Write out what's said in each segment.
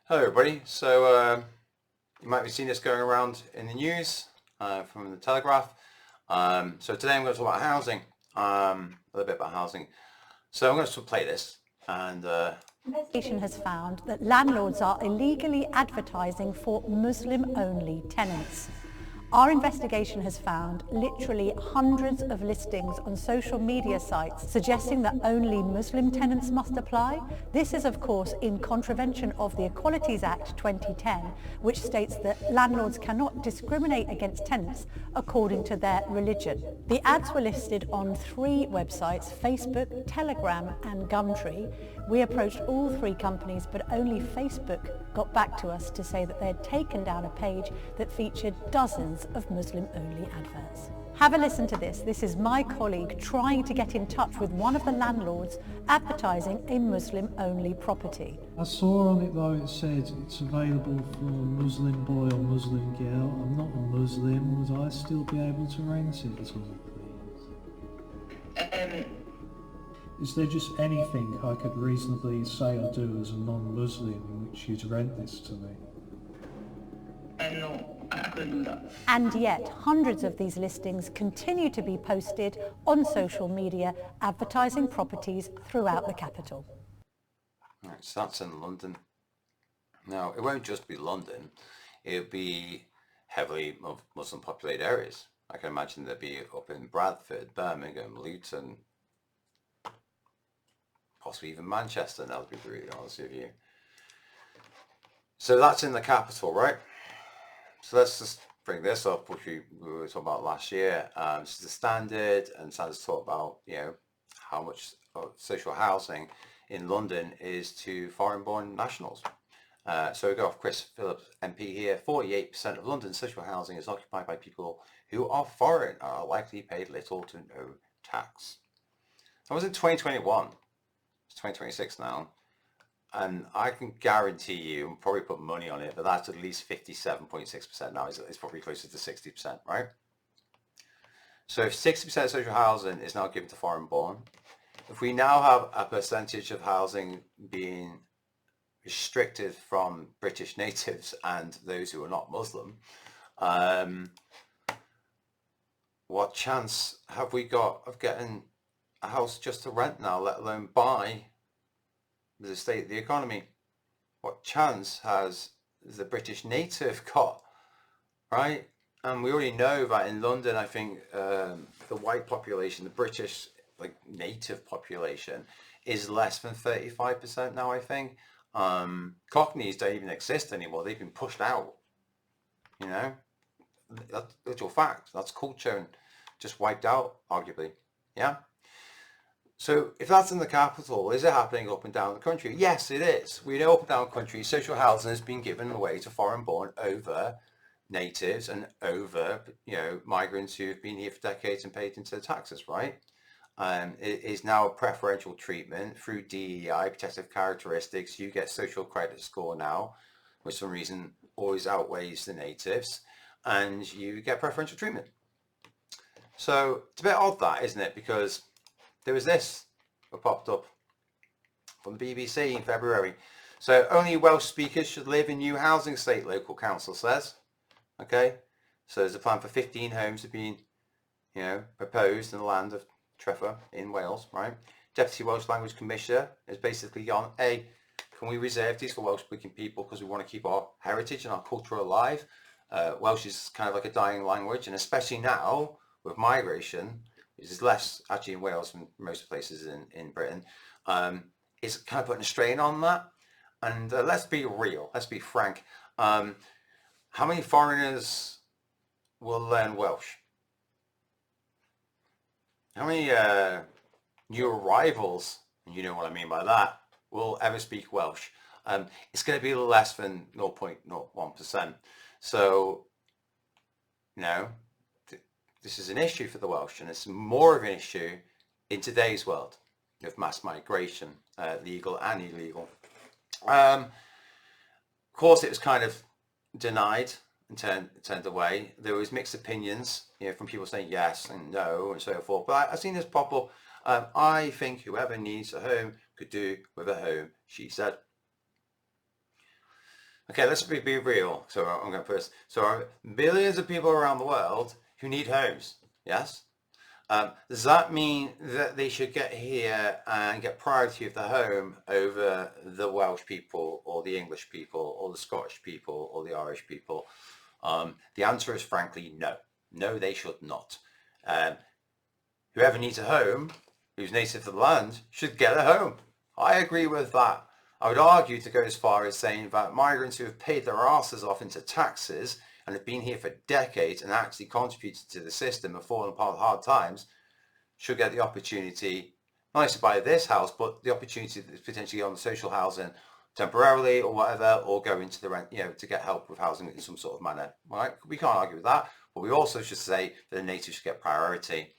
Hello everybody. So you might be seeing this going around in the news from the Telegraph. So today I'm going to talk about housing, a little bit about housing. So I'm going to play this and Investigation has found that landlords are illegally advertising for Muslim-only tenants. Our investigation has found literally hundreds of listings on social media sites suggesting that only Muslim tenants must apply. This is, of course, in contravention of the Equalities Act 2010, which states that landlords cannot discriminate against tenants according to their religion. The ads were listed on 3 websites: Facebook, Telegram and Gumtree. We approached all 3 companies, but only Facebook got back to us to say that they had taken down a page that featured dozens of Muslim-only adverts. Have a listen to this. This is my colleague trying to get in touch with one of the landlords advertising a Muslim-only property. I saw on it though it said it's available for a Muslim boy or Muslim girl. I'm not a Muslim. Would I still be able to rent it at all, please? Is there just anything I could reasonably say or do as a non-Muslim in which you'd rent this to me? No, I couldn't do that. And yet, hundreds of these listings continue to be posted on social media advertising properties throughout the capital. right, so that's in London. Now it won't just be London; it'll be heavily Muslim populated areas. I can imagine there'd be up in Bradford, Birmingham, Luton, possibly even Manchester, now to be really honest with you. So that's in the capital, right? So let's just bring this up, which we were talking about last year. This is the Standard, and Standard's talk about, how much social housing in London is to foreign-born nationals. So we go off Chris Phillips, MP here. 48% of London's social housing is occupied by people who are foreign and are likely paid little to no tax. That was in 2021. It's 2026 now. And I can guarantee you, and probably put money on it, but that's at least 57.6% now. It's probably closer to 60%, right? So if 60% of social housing is now given to foreign born, if we now have a percentage of housing being restricted from British natives and those who are not Muslim, what chance have we got of getting a house just to rent now, let alone buy? The state of the economy? What chance has the British native got, right? And we already know that in London, I think the white population, the British native population, is less than 35% now, I think. Cockneys don't even exist anymore. They've been pushed out, That's literal fact. That's culture and just wiped out, arguably, yeah? So if that's in the capital, is it happening up and down the country? Yes, it is. We know up and down the country, social housing has been given away to foreign-born over natives and over, migrants who've been here for decades and paid into the taxes, right? It is now a preferential treatment through DEI, protective characteristics. You get social credit score now, which for some reason always outweighs the natives, and you get preferential treatment. So it's a bit odd that, isn't it? Because there was this that popped up from the BBC in February. So only Welsh speakers should live in new housing estate, local council says. Okay, so there's a plan for 15 homes have been, proposed in the land of Treffer in Wales, right? Deputy Welsh Language Commissioner is basically on, can we reserve these for Welsh speaking people because we want to keep our heritage and our culture alive? Welsh is kind of like a dying language, and especially now with migration, which is less actually in Wales than most places in Britain, is kind of putting a strain on that. And let's be real, let's be frank. How many foreigners will learn Welsh? How many new arrivals, and you know what I mean by that, will ever speak Welsh? It's going to be less than 0.01%. So, this is an issue for the Welsh, and it's more of an issue in today's world of mass migration, legal and illegal. Of course, it was kind of denied and turned away. There was mixed opinions, from people saying yes and no and so forth. But I've seen this pop up. I think whoever needs a home could do with a home, she said. Okay, let's be real. So I'm going first. So there are billions of people around the world who need homes. Yes. Does that mean that they should get here and get priority of the home over the Welsh people or the English people or the Scottish people or the Irish people? The answer is frankly no. No, they should not. Whoever needs a home, who's native to the land, should get a home. I agree with that. I would argue to go as far as saying that migrants who have paid their asses off into taxes and have been here for decades and actually contributed to the system and fallen apart hard times should get the opportunity, not only to buy this house, but the opportunity to potentially on the social housing temporarily or whatever, or go into the rent, to get help with housing in some sort of manner. Right? We can't argue with that, but we also should say that the natives should get priority.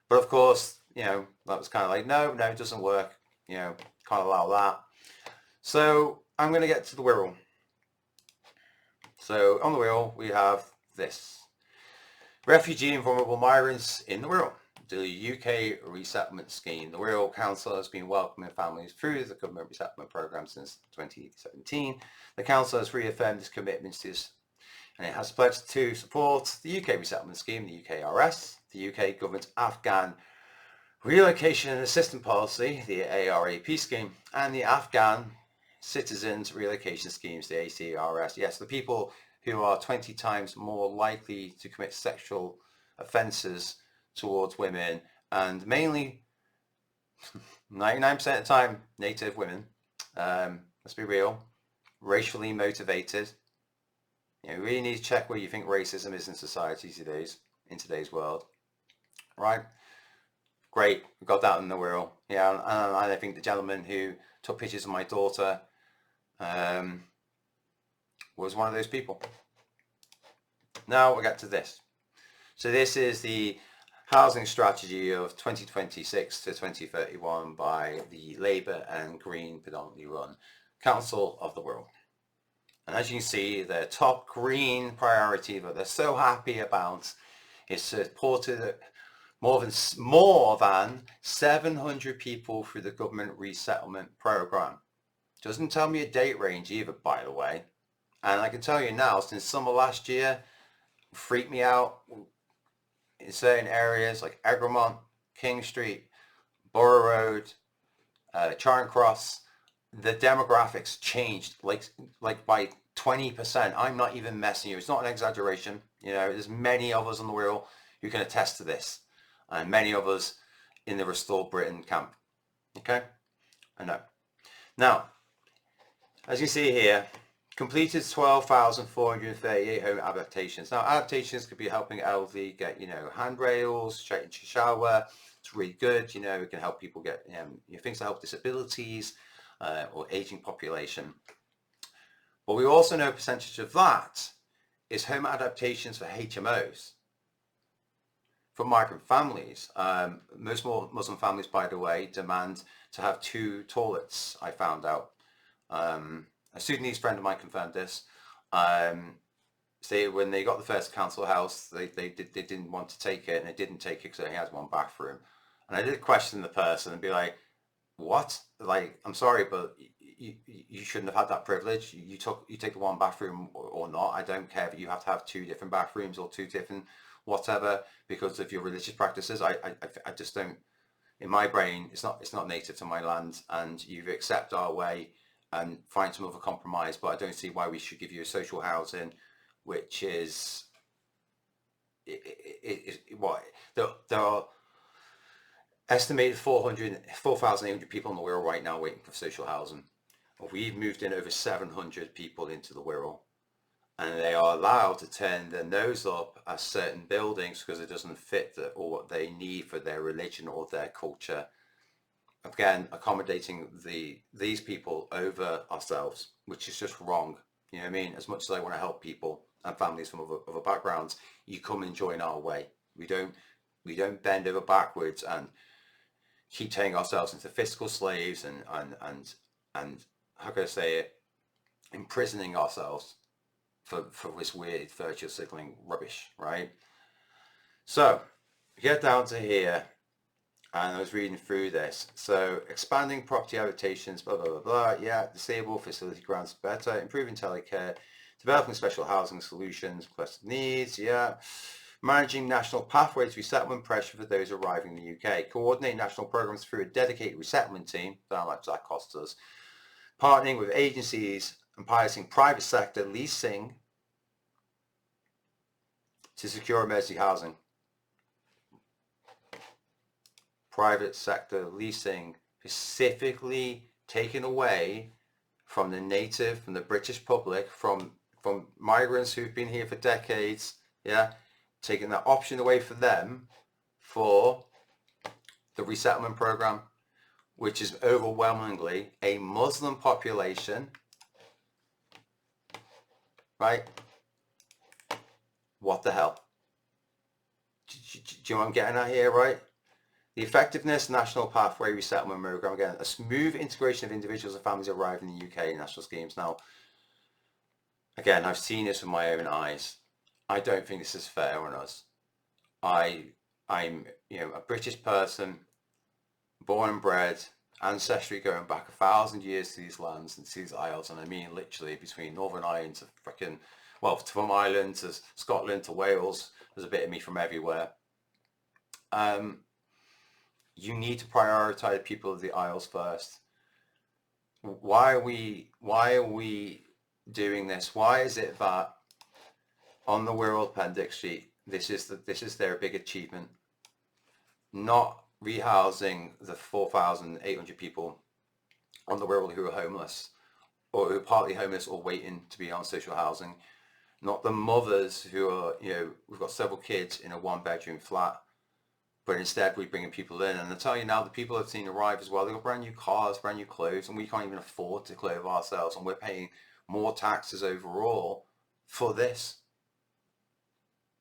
But of course, that was kind of like, no, it doesn't work. Can't allow that. So I'm going to get to the Wirral. So on the Wirral, we have this. Refugee and vulnerable migrants in the Wirral. The UK resettlement scheme. The Wirral Council has been welcoming families through the government resettlement programme since 2017. The Council has reaffirmed its commitments to this, and it has pledged to support the UK resettlement scheme, the UKRS, the UK government's Afghan relocation and assistance policy, the ARAP scheme, and the Afghan citizens relocation schemes, the ACRS. Yes, the people who are 20 times more likely to commit sexual offences towards women, and mainly 99% of the time native women. Let's be real, racially motivated. You really need to check where you think racism is in society in today's world. Right? Great, we got that in the Wirral. Yeah, and I think the gentleman who took pictures of my daughter was one of those people. Now we'll get to this. So this is the housing strategy of 2026 to 2031 by the Labour and Green predominantly run Council of the Wirral. And as you can see, their top green priority that they're so happy about is supported more than 700 people through the government resettlement programme. Doesn't tell me a date range either, by the way. And I can tell you now, since summer last year, freaked me out in certain areas like Egremont, King Street, Borough Road, Charing Cross. The demographics changed like by 20%. I'm not even messing you. It's not an exaggeration. There's many of us on the Wirral who can attest to this, and many of us in the Restore Britain camp. Okay, I know. Now, as you see here, completed 12,438 home adaptations. Now, adaptations could be helping elderly get, handrails, straight into shower. It's really good. It can help people get things that help disabilities or aging population. But we also know a percentage of that is home adaptations for HMOs. For migrant families, most more Muslim families, by the way, demand to have 2 toilets, I found out. A Sudanese friend of mine confirmed this. When they got the first council house, they didn't want to take it, and they didn't take it because it has 1 bathroom. And I did question the person and be like, what? Like, I'm sorry, but you shouldn't have had that privilege. You take the 1 bathroom or not. I don't care if you have to have 2 different bathrooms or 2 different whatever because of your religious practices. I just don't. In my brain, it's not native to my land, and you accept our way and find some other compromise. But I don't see why we should give you a social housing, which is what there are estimated 4,800 people in the Wirral right now waiting for social housing. We've moved in over 700 people into the Wirral, and they are allowed to turn their nose up at certain buildings because it doesn't fit or what they need for their religion or their culture. Again, accommodating these people over ourselves, which is just wrong. You know what I mean? As much as I want to help people and families from other backgrounds, you come and join our way. We don't bend over backwards and keep turning ourselves into fiscal slaves and how can I say it, imprisoning ourselves for this weird virtue signaling rubbish, right? So get down to here, And I was reading through this. So expanding property adaptations, blah, blah, blah, blah. Yeah, disabled facility grants better, improving telecare, developing special housing solutions, requested needs, yeah. Managing national pathways resettlement pressure for those arriving in the UK. Coordinate national programs through a dedicated resettlement team. Don't know how much that costs us. Partnering with agencies and piloting private sector leasing to secure emergency housing. Private sector leasing specifically taken away from the native, from the British public, from migrants who've been here for decades, yeah, taking that option away for them for the resettlement program, which is overwhelmingly a Muslim population, right? What the hell? Do you know what I'm getting at here, right? The effectiveness national pathway resettlement program, again, a smooth integration of individuals and families arriving in the UK in national schemes. Now, again, I've seen this with my own eyes. I don't think this is fair on us. I'm, a British person, born and bred, ancestry going back 1,000 years to these lands and to these isles, and I mean literally between Northern Ireland to frickin', well, from Ireland to Scotland to Wales. There's a bit of me from everywhere. You need to prioritize people of the Isles first. Why are we doing this? Why is it that on the Wirral Appendix sheet, this is their big achievement, not rehousing the 4,800 people on the Wirral who are homeless, or who are partly homeless or waiting to be on social housing, not the mothers who are, we've got several kids in a 1-bedroom flat, but instead we're bringing people in. And I tell you now, the people I've seen arrive as well, they've got brand new cars, brand new clothes, and we can't even afford to clothe ourselves, and we're paying more taxes overall for this,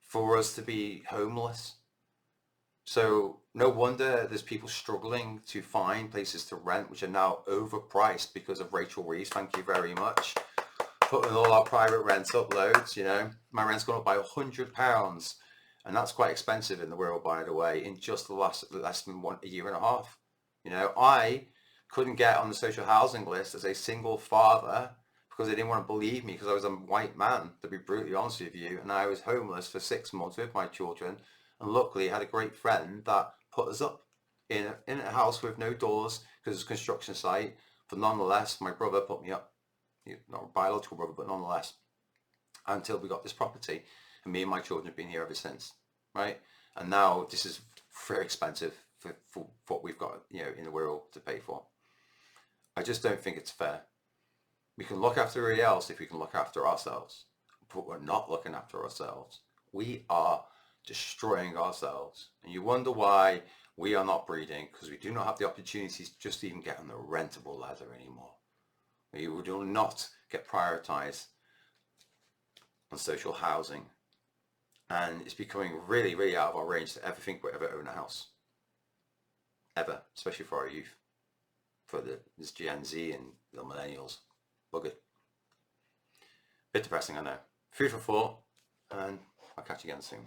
for us to be homeless. So no wonder there's people struggling to find places to rent, which are now overpriced because of Rachel Reeves, thank you very much, putting all our private rents up loads. My rent's gone up by £100. And that's quite expensive in the world, by the way, in just the less than a year and a half. I couldn't get on the social housing list as a single father because they didn't want to believe me because I was a white man, to be brutally honest with you. And I was homeless for 6 months with my children. And luckily I had a great friend that put us up in a house with no doors because it's a construction site. But nonetheless, my brother put me up, not a biological brother, but nonetheless, until we got this property. And me and my children have been here ever since, right? And now this is very expensive for what we've got, in the world to pay for. I just don't think it's fair. We can look after everybody else if we can look after ourselves, but we're not looking after ourselves. We are destroying ourselves. And you wonder why we are not breeding, because we do not have the opportunities just to even get on the rentable ladder anymore. We do not get prioritized on social housing. And it's becoming really, really out of our range to ever think we'll ever own a house. Ever, especially for our youth. For this Gen Z and the millennials. Buggered. Bit depressing, I know. Food for thought, and I'll catch you again soon.